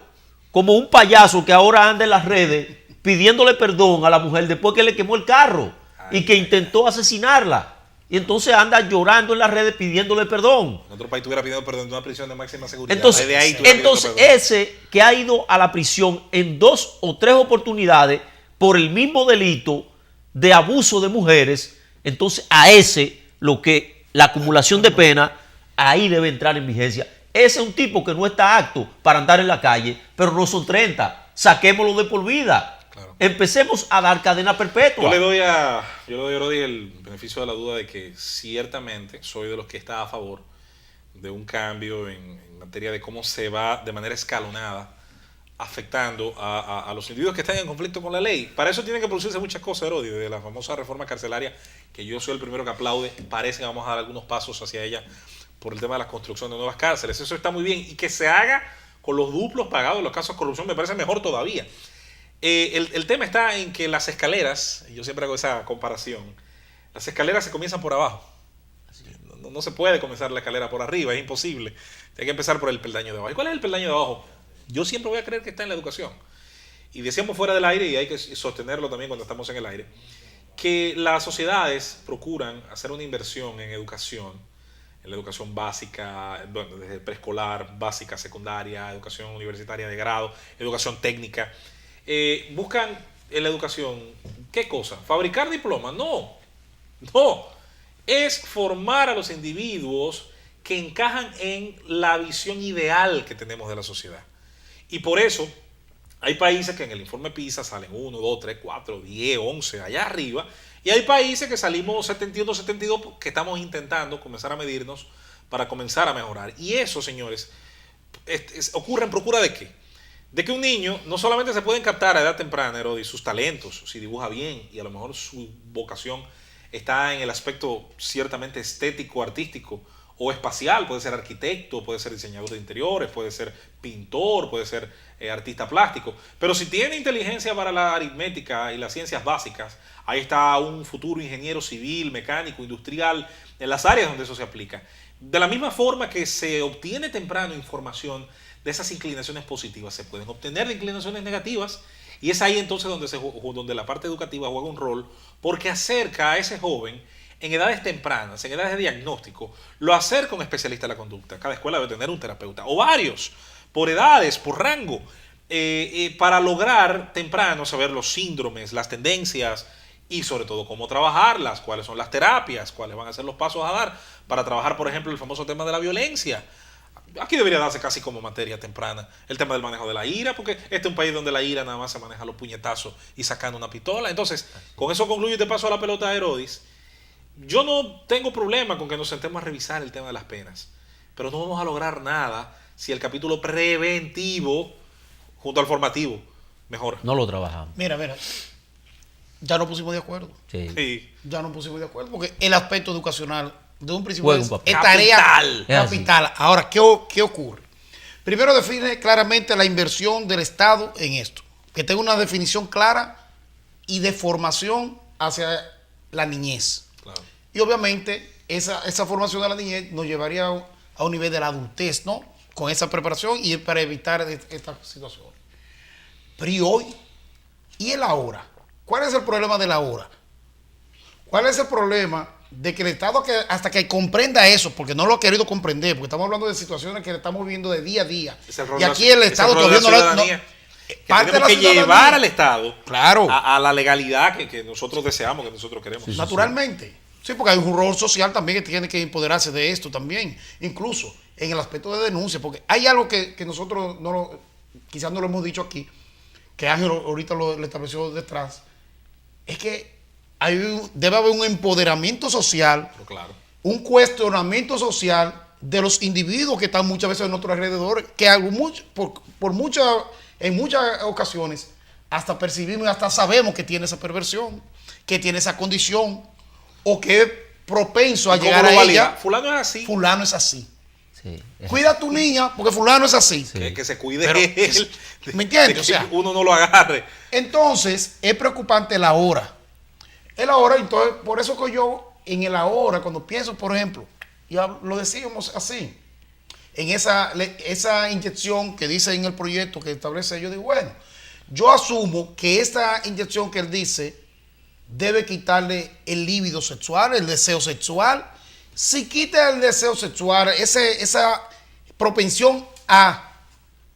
como un payaso que ahora anda en las redes pidiéndole perdón a la mujer después que le quemó el carro y que intentó asesinarla. Y entonces anda llorando en las redes pidiéndole perdón. En otro país tuviera pidiendo perdón de una prisión de máxima seguridad. Entonces, ese que ha ido a la prisión en 2 o 3 oportunidades por el mismo delito de abuso de mujeres, entonces a ese la acumulación de pena ahí debe entrar en vigencia. Ese es un tipo que no está apto para andar en la calle, pero no son 30. Saquémoslo de por vida. Claro. Empecemos a dar cadena perpetua. Yo le doy a Herodis el beneficio de la duda de que ciertamente soy de los que está a favor de un cambio en materia de cómo se va de manera escalonada afectando a los individuos que están en conflicto con la ley. Para eso tienen que producirse muchas cosas, Herodis, de la famosa reforma carcelaria, que yo soy el primero que aplaude. Parece que vamos a dar algunos pasos hacia ella por el tema de la construcción de nuevas cárceles. Eso está muy bien, y que se haga con los duplos pagados en los casos de corrupción me parece mejor todavía. El tema está en que las escaleras, yo siempre hago esa comparación, las escaleras se comienzan por abajo. No se puede comenzar la escalera por arriba, es imposible. Hay que empezar por el peldaño de abajo. ¿Y cuál es el peldaño de abajo? Yo siempre voy a creer que está en la educación. Y decíamos fuera del aire, y hay que sostenerlo también cuando estamos en el aire, que las sociedades procuran hacer una inversión en la educación básica, bueno, desde preescolar, básica, secundaria, educación universitaria de grado, educación técnica. Buscan en la educación, ¿qué cosa? ¿Fabricar diplomas? No. es formar a los individuos que encajan en la visión ideal que tenemos de la sociedad. Y por eso hay países que en el informe PISA salen 1, 2, 3, 4, 10, 11, allá arriba, y hay países que salimos 71, 72, que estamos intentando comenzar a medirnos para comenzar a mejorar. Y eso, señores, ocurre en procura de ¿qué? De que un niño no solamente se pueden captar a edad temprana, Herodis, sus talentos, si dibuja bien y a lo mejor su vocación está en el aspecto ciertamente estético, artístico o espacial, puede ser arquitecto, puede ser diseñador de interiores, puede ser pintor, puede ser artista plástico, pero si tiene inteligencia para la aritmética y las ciencias básicas, ahí está un futuro ingeniero civil, mecánico, industrial, en las áreas donde eso se aplica. De la misma forma que se obtiene temprano información de esas inclinaciones positivas, se pueden obtener de inclinaciones negativas, y es ahí entonces donde la parte educativa juega un rol, porque acerca a ese joven en edades tempranas, en edades de diagnóstico, lo acerca a un especialista de la conducta. Cada escuela debe tener un terapeuta, o varios, por edades, por rango, para lograr temprano saber los síndromes, las tendencias, y sobre todo cómo trabajarlas, cuáles son las terapias, cuáles van a ser los pasos a dar para trabajar, por ejemplo, el famoso tema de la violencia. Aquí debería darse casi como materia temprana el tema del manejo de la ira, porque este es un país donde la ira nada más se maneja a los puñetazos y sacando una pistola. Entonces, con eso concluyo y te paso a la pelota a Herodis. Yo no tengo problema con que nos sentemos a revisar el tema de las penas, pero no vamos a lograr nada si el capítulo preventivo junto al formativo mejora. No lo trabajamos. Mira, ya nos pusimos de acuerdo. Sí. Ya nos pusimos de acuerdo porque el aspecto educacional de un principio Juega es un papel. tarea Capital. capital. Ahora, ¿qué ocurre? Primero define claramente la inversión del Estado en esto, que tenga una definición clara y de formación hacia la niñez. Claro. Y obviamente esa formación de la niñez nos llevaría a un nivel de la adultez, ¿no? Con esa preparación y para evitar estas situaciones. Pero ¿y hoy? ¿Y el ahora? ¿Cuál es el problema del ahora? ¿Cuál es el problema de que el Estado, hasta que comprenda eso, porque no lo ha querido comprender, porque estamos hablando de situaciones que estamos viviendo de día a día, y aquí el Estado todavía no lo... Parte tenemos que llevar al Estado, claro, a la legalidad que nosotros deseamos, que nosotros queremos. Sí, naturalmente. Sí, porque hay un rol social también que tiene que empoderarse de esto también, incluso en el aspecto de denuncia, porque hay algo que nosotros quizás no lo hemos dicho aquí, que Ángel ahorita lo estableció detrás, es que debe haber un empoderamiento social, Pero claro, un cuestionamiento social de los individuos que están muchas veces en nuestros alrededores, que en muchas ocasiones hasta percibimos y hasta sabemos que tiene esa perversión, que tiene esa condición, o que es propenso a llegar a ella. Fulano es así. Fulano es así. Sí. Cuida a tu niña porque fulano es así. Sí. Que se cuide Pero, él. ¿me entiendes? Que O sea, uno no lo agarre. entonces, es preocupante el ahora. El ahora, entonces, por eso que yo, en el ahora, cuando pienso, por ejemplo, ya lo decíamos así, en esa inyección que dice en el proyecto que establece, yo digo, bueno, yo asumo que esta inyección que él dice debe quitarle el líbido sexual, el deseo sexual. Si quita el deseo sexual, esa propensión a,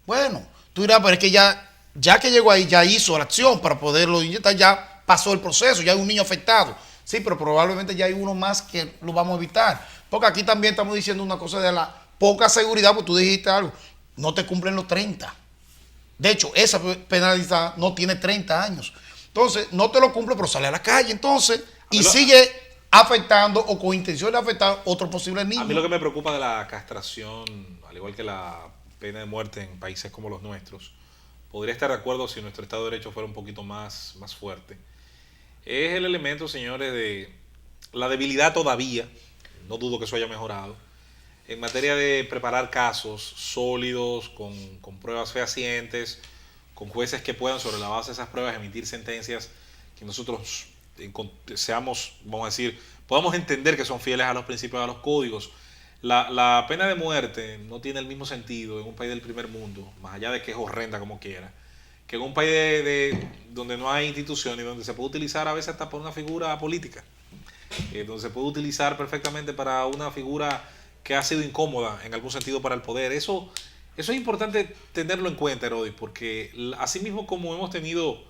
bueno, tú dirás, pero es que ya que llegó ahí, ya hizo la acción para poderlo inyectar, ya pasó el proceso, ya hay un niño afectado. Sí, pero probablemente ya hay uno más que lo vamos a evitar. Porque aquí también estamos diciendo una cosa de la poca seguridad, porque tú dijiste algo, no te cumplen los 30. De hecho, esa penalidad no tiene 30 años. Entonces, no te lo cumple, pero sale a la calle, entonces, y sigue afectando o con intención de afectar otro posible niño. A mí lo que me preocupa de la castración, al igual que la pena de muerte en países como los nuestros, podría estar de acuerdo si nuestro Estado de Derecho fuera un poquito más fuerte. Es el elemento, señores, de la debilidad todavía, no dudo que eso haya mejorado, en materia de preparar casos sólidos, con pruebas fehacientes, con jueces que puedan, sobre la base de esas pruebas, emitir sentencias que nosotros seamos, vamos a decir, podamos entender que son fieles a los principios, a los códigos. La pena de muerte no tiene el mismo sentido en un país del primer mundo, más allá de que es horrenda como quiera, que en un país donde no hay instituciones, donde se puede utilizar a veces hasta por una figura política, donde se puede utilizar perfectamente para una figura que ha sido incómoda en algún sentido para el poder. Eso es importante tenerlo en cuenta, Herodis, porque así mismo como hemos tenido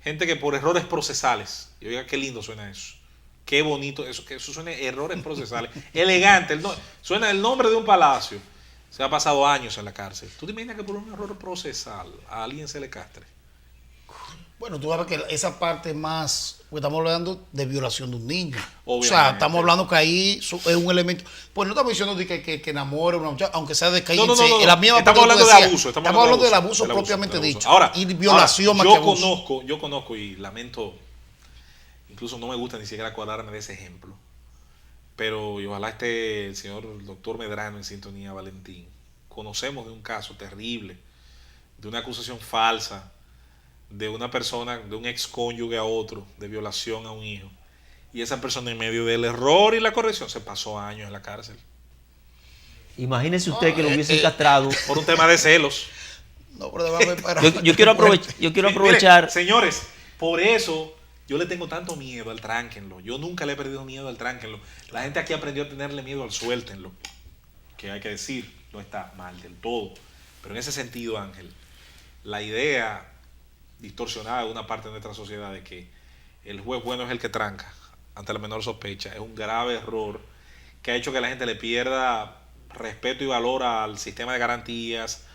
gente que por errores procesales, y oiga qué lindo suena eso, Qué bonito eso, que eso suena errores procesales. Elegante, suena el nombre de un palacio. Se ha pasado años en la cárcel. ¿Tú te imaginas que por un error procesal a alguien se le castre? Bueno, tú sabes que esa parte más, pues estamos hablando de violación de un niño. Obviamente. O sea, estamos hablando que ahí es un elemento. Pues no estamos diciendo de que enamore a una muchacha, aunque sea de calle. No. La misma Estamos hablando de abuso. Estamos hablando del abuso propiamente dicho. Ahora, y violación más que abuso. Yo conozco y lamento, incluso no me gusta ni siquiera acordarme de ese ejemplo. Pero y ojalá esté el señor doctor Medrano en sintonía, Valentín. Conocemos de un caso terrible, de una acusación falsa de una persona, de un ex cónyuge a otro, de violación a un hijo. Y esa persona, en medio del error y la corrección, se pasó años en la cárcel. Imagínese usted que lo hubiesen castrado. Por un tema de celos. No, pero déjame parar. Yo quiero aprovechar. Mire, señores, por eso yo le tengo tanto miedo al tránquenlo. Yo nunca le he perdido miedo al tránquenlo. La gente aquí aprendió a tenerle miedo al suéltenlo. Que hay que decir, no está mal del todo. Pero en ese sentido, Ángel, la idea distorsionada de una parte de nuestra sociedad de que el juez bueno es el que tranca ante la menor sospecha es un grave error que ha hecho que la gente le pierda respeto y valor al sistema de garantías,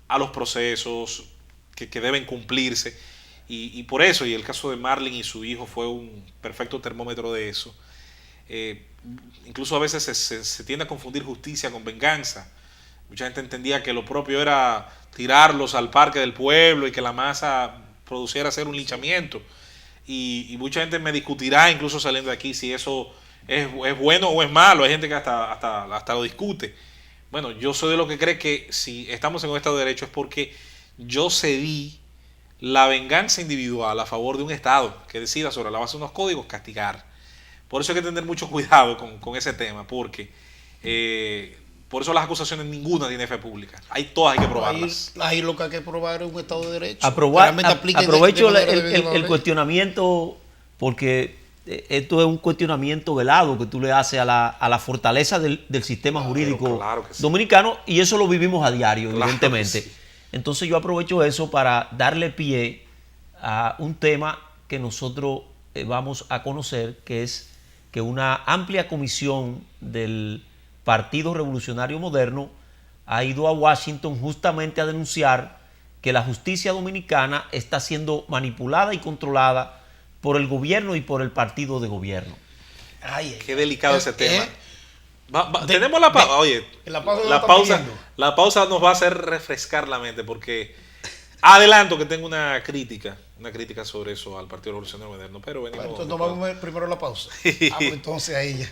a los procesos que deben cumplirse, y por eso, y el caso de Marlene y su hijo fue un perfecto termómetro de eso. Incluso a veces se tiende a confundir justicia con venganza. Mucha gente entendía que lo propio era tirarlos al parque del pueblo y que la masa produciera hacer un linchamiento, y mucha gente me discutirá incluso saliendo de aquí si eso es bueno o es malo. Hay gente que hasta lo discute. Bueno, yo soy de los que cree que si estamos en un Estado de Derecho es porque yo cedí la venganza individual a favor de un Estado que decida sobre la base de unos códigos castigar. Por eso hay que tener mucho cuidado con ese tema, porque por eso las acusaciones ninguna tiene fe pública. Todas hay que probarlas. Ahí lo que hay que probar es un Estado de Derecho. Aprovecho el cuestionamiento, porque esto es un cuestionamiento velado que tú le haces a la fortaleza del sistema jurídico dominicano, y eso lo vivimos a diario, evidentemente. Sí. Entonces yo aprovecho eso para darle pie a un tema que nosotros vamos a conocer, que es que una amplia comisión del Partido Revolucionario Moderno ha ido a Washington justamente a denunciar que la justicia dominicana está siendo manipulada y controlada por el gobierno y por el partido de gobierno. Qué delicado ese tema. Tenemos la pausa. Oye, la pausa nos va a hacer refrescar la mente, porque adelanto que tengo una crítica sobre eso al Partido Revolucionario Moderno, pero venimos. Entonces nos vamos a ver primero la pausa. Pues entonces ahí ya.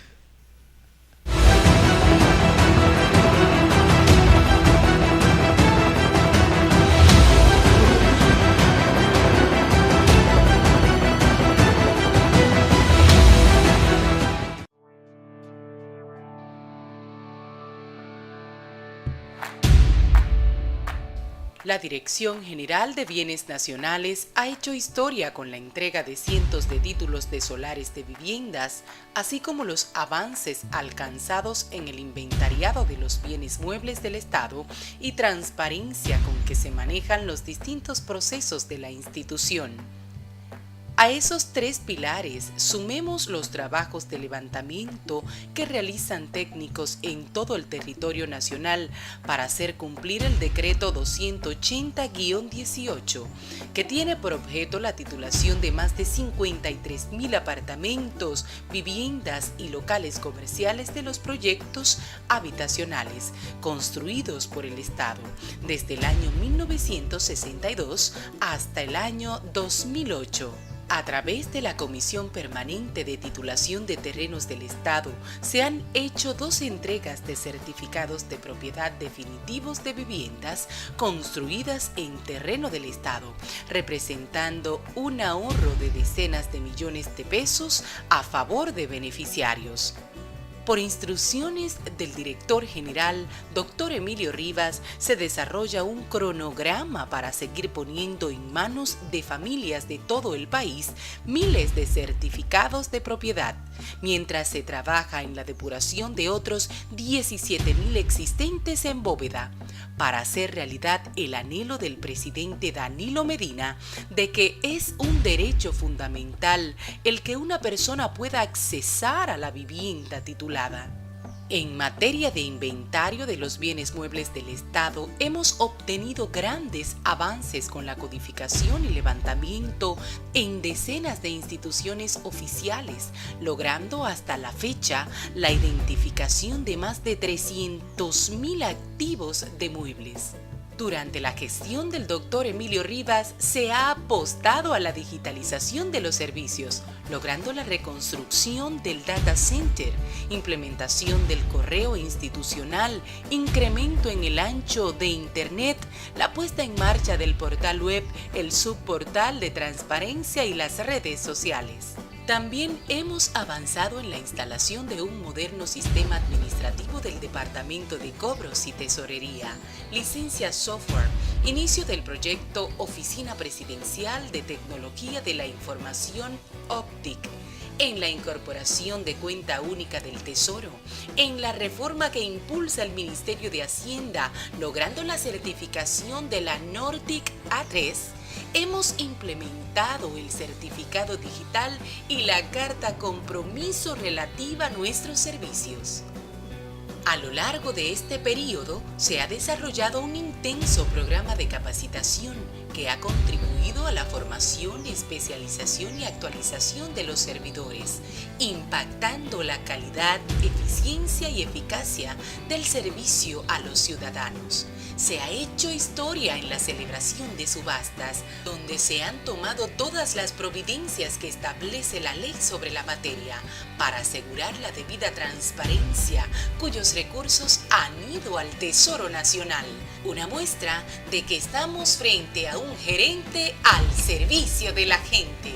La Dirección General de Bienes Nacionales ha hecho historia con la entrega de cientos de títulos de solares de viviendas, así como los avances alcanzados en el inventariado de los bienes muebles del Estado y transparencia con que se manejan los distintos procesos de la institución. A esos tres pilares sumemos los trabajos de levantamiento que realizan técnicos en todo el territorio nacional para hacer cumplir el decreto 280-18, que tiene por objeto la titulación de más de 53.000 apartamentos, viviendas y locales comerciales de los proyectos habitacionales construidos por el Estado desde el año 1962 hasta el año 2008. A través de la Comisión Permanente de Titulación de Terrenos del Estado, se han hecho 2 entregas de certificados de propiedad definitivos de viviendas construidas en terreno del Estado, representando un ahorro de decenas de millones de pesos a favor de beneficiarios. Por instrucciones del director general, Dr. Emilio Rivas, se desarrolla un cronograma para seguir poniendo en manos de familias de todo el país miles de certificados de propiedad, mientras se trabaja en la depuración de otros 17.000 existentes en bóveda, para hacer realidad el anhelo del presidente Danilo Medina de que es un derecho fundamental el que una persona pueda accesar a la vivienda titulada. En materia de inventario de los bienes muebles del Estado, hemos obtenido grandes avances con la codificación y levantamiento en decenas de instituciones oficiales, logrando hasta la fecha la identificación de más de 300.000 activos de muebles. Durante la gestión del doctor Emilio Rivas se ha apostado a la digitalización de los servicios, logrando la reconstrucción del data center, implementación del correo institucional, incremento en el ancho de Internet, la puesta en marcha del portal web, el subportal de transparencia y las redes sociales. También hemos avanzado en la instalación de un moderno sistema administrativo del Departamento de Cobros y Tesorería, licencia software, inicio del proyecto Oficina Presidencial de Tecnología de la Información OPTIC, en la incorporación de cuenta única del Tesoro, en la reforma que impulsa el Ministerio de Hacienda, logrando la certificación de la Nordic A3, hemos implementado el certificado digital y la carta compromiso relativa a nuestros servicios. A lo largo de este periodo se ha desarrollado un intenso programa de capacitación que ha contribuido a la formación, especialización y actualización de los servidores, impactando la calidad, eficiencia y eficacia del servicio a los ciudadanos. Se ha hecho historia en la celebración de subastas, donde se han tomado todas las providencias que establece la ley sobre la materia para asegurar la debida transparencia, cuyos recursos han ido al Tesoro Nacional. Una muestra de que estamos frente a un gerente al servicio de la gente.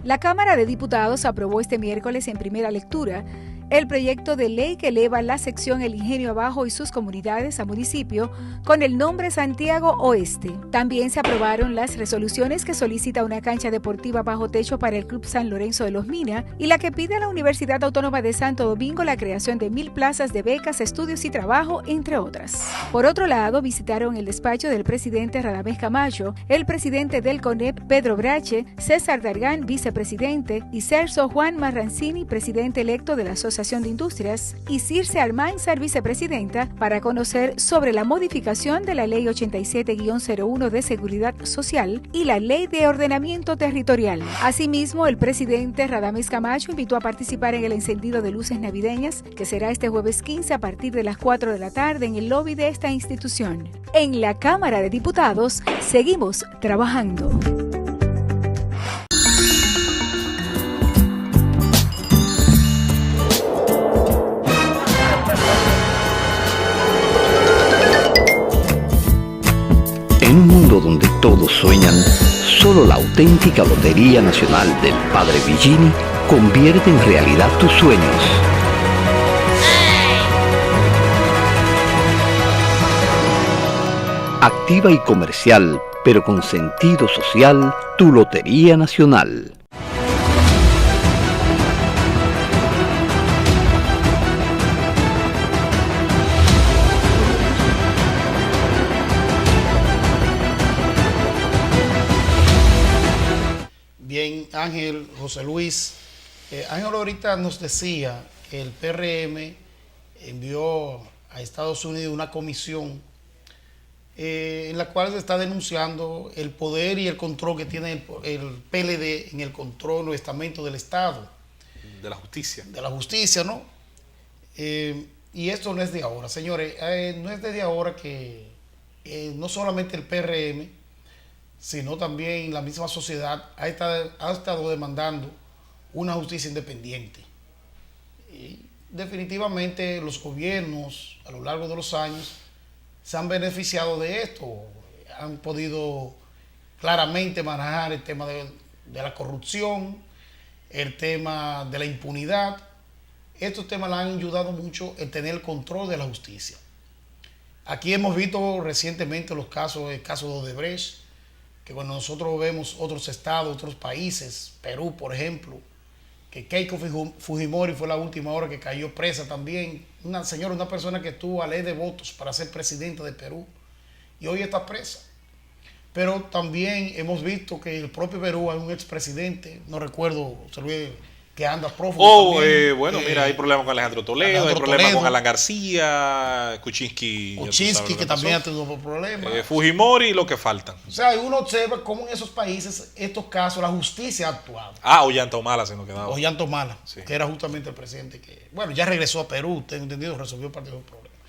La Cámara de Diputados aprobó este miércoles en primera lectura el proyecto de ley que eleva la sección El Ingenio Abajo y sus comunidades a municipio con el nombre Santiago Oeste. También se aprobaron las resoluciones que solicita una cancha deportiva bajo techo para el Club San Lorenzo de los Minas y la que pide a la Universidad Autónoma de Santo Domingo la creación de 1.000 plazas de becas, estudios y trabajo, entre otras. Por otro lado, visitaron el despacho del presidente Radamés Camacho, el presidente del CONEP, Pedro Brache, César Dargán, vicepresidente, y Celso Juan Marrancini, presidente electo de la Asociación de Industrias, y Circe Almanzar, vicepresidenta, para conocer sobre la modificación de la Ley 87-01 de Seguridad Social y la Ley de Ordenamiento Territorial. Asimismo, el presidente Radamés Camacho invitó a participar en el encendido de luces navideñas, que será este jueves 15 a partir de las 4 de la tarde en el lobby de esta institución. En la Cámara de Diputados, seguimos trabajando. En un mundo donde todos sueñan, solo la auténtica Lotería Nacional del Padre Villini convierte en realidad tus sueños. Activa y comercial, pero con sentido social, tu Lotería Nacional. Bien, Ángel, José Luis. Ángel ahorita nos decía que el PRM envió a Estados Unidos una comisión en la cual se está denunciando el poder y el control que tiene el PLD en el control o estamento del Estado. De la justicia. De la justicia, ¿no? Y esto no es de ahora, señores. No es desde ahora que no solamente el PRM, sino también la misma sociedad ha estado demandando una justicia independiente. Y definitivamente los gobiernos a lo largo de los años se han beneficiado de esto. han podido claramente manejar el tema de la corrupción, el tema de la impunidad. Estos temas le han ayudado mucho en tener el control de la justicia. Aquí hemos visto recientemente el caso de Odebrecht, que cuando nosotros vemos otros estados, otros países, Perú por ejemplo, que Keiko Fujimori fue la última hora que cayó presa también, una persona que estuvo a ley de votos para ser presidente de Perú y hoy está presa. Pero también hemos visto que el propio Perú hay un expresidente, no recuerdo, que anda prófugo. Mira, hay problemas con Alejandro Toledo, hay problemas con Alan García, Kuczynski que también ha tenido problemas. Fujimori y lo que faltan. O sea, uno observa cómo en esos países, estos casos, la justicia ha actuado. Ollanta Humala se nos quedaba. Ollanta Humala, sí, que era justamente el presidente que, ya regresó a Perú, tengo entendido, resolvió parte de los problemas.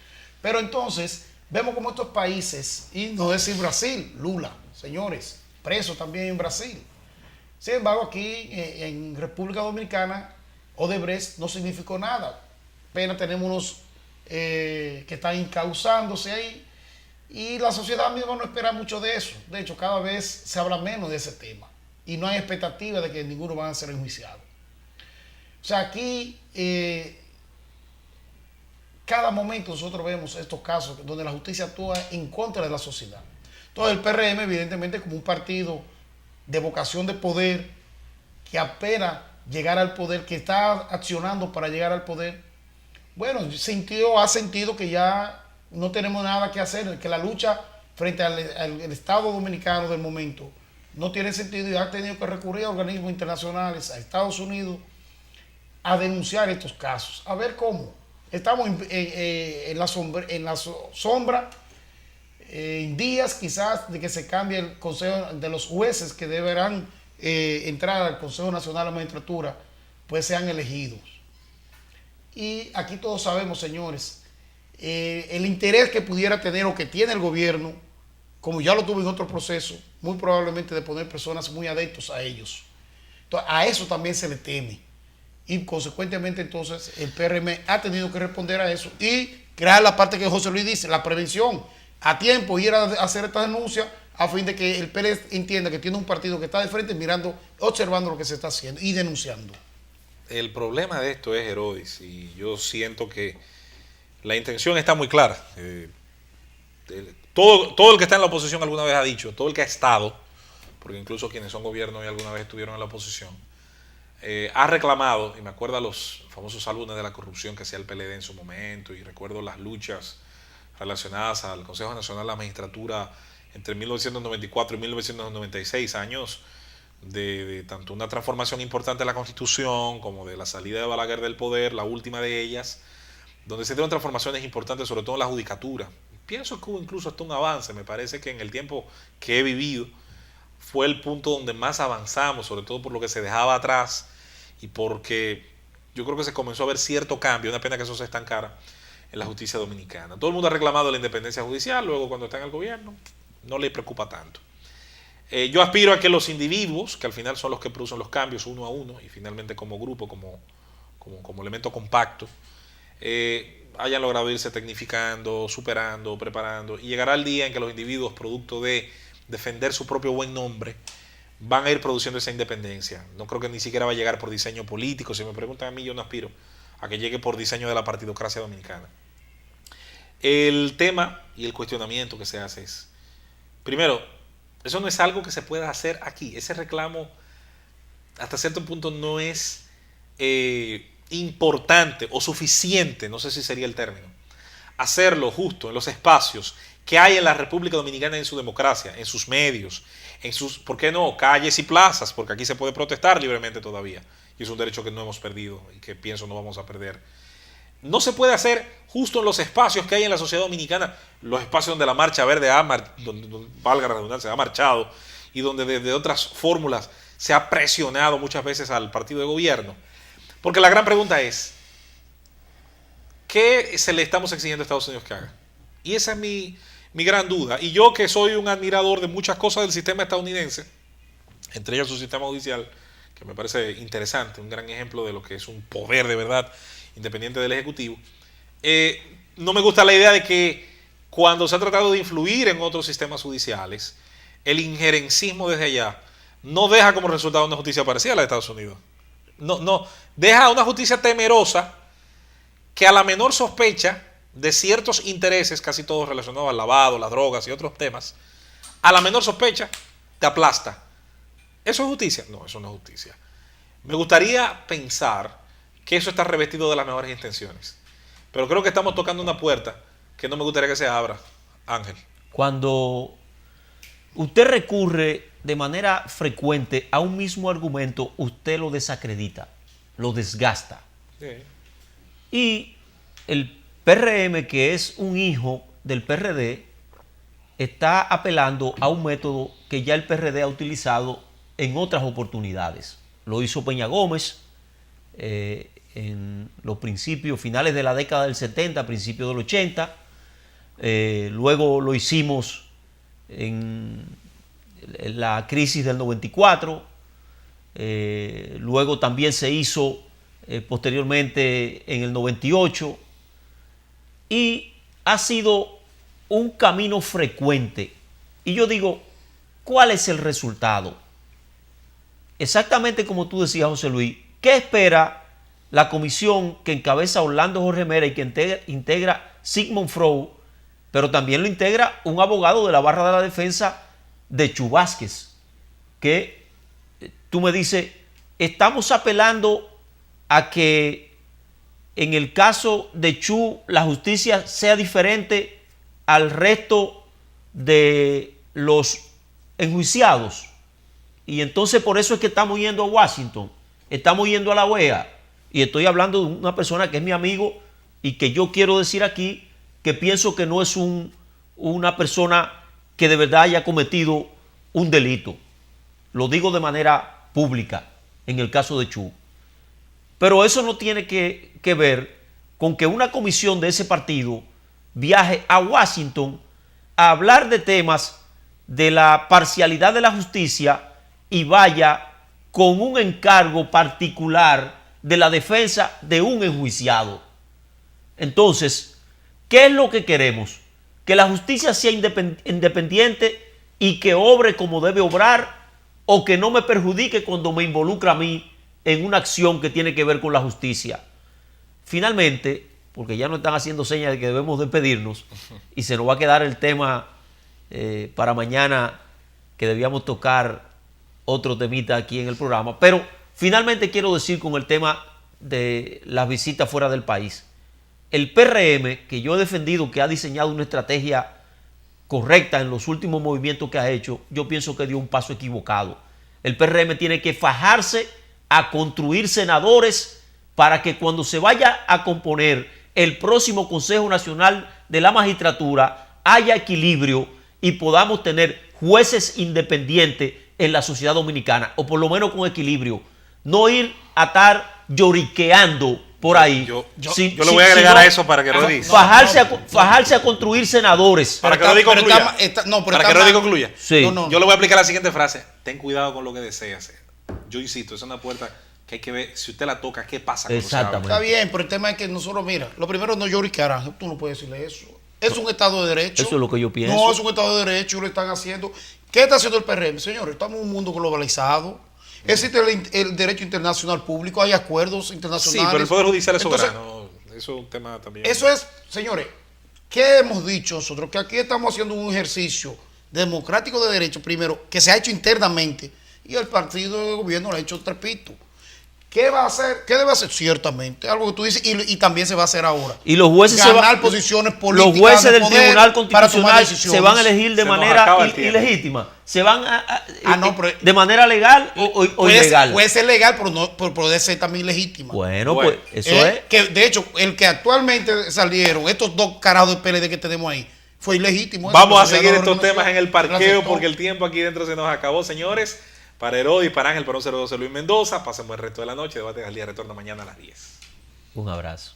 Pero entonces, vemos como estos países, y no decir Brasil, Lula, señores, preso también en Brasil. Sin embargo, aquí en República Dominicana, Odebrecht no significó nada. Apenas tenemos unos que están encauzándose ahí y la sociedad misma no espera mucho de eso. De hecho, cada vez se habla menos de ese tema y no hay expectativa de que ninguno van a ser enjuiciados. O sea, aquí cada momento nosotros vemos estos casos donde la justicia actúa en contra de la sociedad. Entonces el PRM, evidentemente, como un partido de vocación de poder, que espera llegar al poder, que está accionando para llegar al poder, ha sentido que ya no tenemos nada que hacer, que la lucha frente al Estado dominicano del momento no tiene sentido y ha tenido que recurrir a organismos internacionales, a Estados Unidos, a denunciar estos casos. A ver cómo. Estamos en la sombra, en días quizás de que se cambie el Consejo de los jueces que deberán entrar al Consejo Nacional de la Magistratura, pues sean elegidos. Y aquí todos sabemos, señores, el interés que pudiera tener o que tiene el gobierno, como ya lo tuvo en otro proceso, muy probablemente de poner personas muy adeptos a ellos. Entonces, a eso también se le teme. Y consecuentemente entonces el PRM ha tenido que responder a eso y crear la parte que José Luis dice, la prevención, a tiempo, ir a hacer esta denuncia a fin de que el PLD entienda que tiene un partido que está de frente mirando, observando lo que se está haciendo y denunciando. El problema de esto es, Herodis, y yo siento que la intención está muy clara. Todo el que está en la oposición alguna vez ha dicho, todo el que ha estado, porque incluso quienes son gobierno y alguna vez estuvieron en la oposición, ha reclamado, y me acuerdo a los famosos álbumes de la corrupción que hacía el PLD en su momento, y recuerdo las luchas relacionadas al Consejo Nacional de la Magistratura entre 1994 y 1996, años de tanto una transformación importante de la Constitución como de la salida de Balaguer del poder, la última de ellas, donde se dieron transformaciones importantes, sobre todo en la judicatura. Pienso que hubo incluso hasta un avance. Me parece que en el tiempo que he vivido fue el punto donde más avanzamos, sobre todo por lo que se dejaba atrás y porque yo creo que se comenzó a ver cierto cambio, una pena que eso se estancara en la justicia dominicana. Todo el mundo ha reclamado la independencia judicial, luego cuando está en el gobierno no le preocupa tanto. Yo aspiro a que los individuos, que al final son los que producen los cambios uno a uno y finalmente como grupo, como elemento compacto, hayan logrado irse tecnificando, superando, preparando, y llegará el día en que los individuos, producto de defender su propio buen nombre, van a ir produciendo esa independencia. No creo que ni siquiera va a llegar por diseño político. Si me preguntan a mí, yo no aspiro a que llegue por diseño de la partidocracia dominicana. El tema y el cuestionamiento que se hace es, primero, eso no es algo que se pueda hacer aquí. Ese reclamo hasta cierto punto no es importante o suficiente, no sé si sería el término, hacerlo justo en los espacios que hay en la República Dominicana, en su democracia, en sus medios, en sus, ¿por qué no?, calles y plazas, porque aquí se puede protestar libremente todavía, y es un derecho que no hemos perdido y que pienso no vamos a perder. No se puede hacer justo en los espacios que hay en la sociedad dominicana, los espacios donde la marcha verde donde, valga la redundancia, ha marchado, y donde desde otras fórmulas se ha presionado muchas veces al partido de gobierno. Porque la gran pregunta es, ¿qué se le estamos exigiendo a Estados Unidos que haga? Y esa es mi gran duda. Y yo, que soy un admirador de muchas cosas del sistema estadounidense, entre ellos su sistema judicial, que me parece interesante, un gran ejemplo de lo que es un poder de verdad independiente del Ejecutivo, no me gusta la idea de que cuando se ha tratado de influir en otros sistemas judiciales, el injerencismo desde allá no deja como resultado una justicia parecida a la de Estados Unidos. No, deja una justicia temerosa que a la menor sospecha de ciertos intereses, casi todos relacionados al lavado, las drogas y otros temas, a la menor sospecha te aplasta. ¿Eso es justicia? No, eso no es justicia. Me gustaría pensar que eso está revestido de las mejores intenciones. Pero creo que estamos tocando una puerta que no me gustaría que se abra, Ángel. Cuando usted recurre de manera frecuente a un mismo argumento, usted lo desacredita, lo desgasta. Sí. Y el PRM, que es un hijo del PRD, está apelando a un método que ya el PRD ha utilizado en otras oportunidades. Lo hizo Peña Gómez en los principios, finales de la década del 70, principios del 80. Luego lo hicimos en la crisis del 94. Luego también se hizo posteriormente en el 98. Y ha sido un camino frecuente. Y yo digo, ¿cuál es el resultado? Exactamente como tú decías, José Luis, ¿qué espera la comisión que encabeza Orlando Jorge Mera y que integra Sigmund Freud, pero también lo integra un abogado de la barra de la defensa de Chu Vázquez? Que tú me dices, estamos apelando a que en el caso de Chu la justicia sea diferente al resto de los enjuiciados. Y entonces por eso es que estamos yendo a Washington, estamos yendo a la OEA. Y estoy hablando de una persona que es mi amigo y que yo quiero decir aquí que pienso que no es una persona que de verdad haya cometido un delito. Lo digo de manera pública en el caso de Chu. Pero eso no tiene que ver con que una comisión de ese partido viaje a Washington a hablar de temas de la parcialidad de la justicia y vaya con un encargo particular de la defensa de un enjuiciado. Entonces, ¿qué es lo que queremos? Que la justicia sea independiente y que obre como debe obrar, o que no me perjudique cuando me involucra a mí en una acción que tiene que ver con la justicia. Finalmente, porque ya nos están haciendo señas de que debemos despedirnos y se nos va a quedar el tema para mañana, que debíamos tocar otro temita aquí en el programa, pero finalmente quiero decir con el tema de las visitas fuera del país. El PRM, que yo he defendido, que ha diseñado una estrategia correcta en los últimos movimientos que ha hecho, yo pienso que dio un paso equivocado. El PRM tiene que fajarse a construir senadores para que cuando se vaya a componer el próximo Consejo Nacional de la Magistratura haya equilibrio y podamos tener jueces independientes en la sociedad dominicana, o por lo menos con equilibrio. No ir a estar lloriqueando por ahí. Yo le voy a agregar a eso para que Rodi fajarse a construir senadores. Para que Rodi concluya. Para que Rodi concluya. Sí. Yo le voy a aplicar la siguiente frase. Ten cuidado con lo que desea hacer. Yo insisto, es una puerta que hay que ver, si usted la toca, ¿qué pasa? Exactamente. Está bien, pero el tema es que nosotros, mira, lo primero no lloriquear, Ángel, tú no puedes decirle eso. Es un Estado de Derecho. Eso es lo que yo pienso. No, es un Estado de Derecho, lo están haciendo. ¿Qué está haciendo el PRM? Señores, estamos en un mundo globalizado. Existe el derecho internacional público, hay acuerdos internacionales. Sí, pero el Poder Judicial es soberano. Eso es un tema también. Eso es, señores, ¿qué hemos dicho nosotros? Que aquí estamos haciendo un ejercicio democrático de derecho, primero, que se ha hecho internamente, y el partido de gobierno lo ha hecho trepito. ¿Qué va a hacer? ¿Qué debe hacer? Ciertamente, algo que tú dices, y también se va a hacer ahora. Y los jueces posiciones políticas. Los jueces del Tribunal Constitucional se van a elegir de manera ilegítima. Se van de manera legal o ilegal. Puede ser legal, pero no puede ser también legítima. Bueno, pues eso es. Que de hecho, el que actualmente salieron, estos dos carajos de PLD que tenemos ahí, fue ilegítimo. Vamos a seguir estos temas en el parqueo porque el tiempo aquí dentro se nos acabó, señores. Para Herodes, para Ángel, para un 02 Luis Mendoza. Pasen buen resto de la noche. Debate al día retorna mañana a las 10. Un abrazo.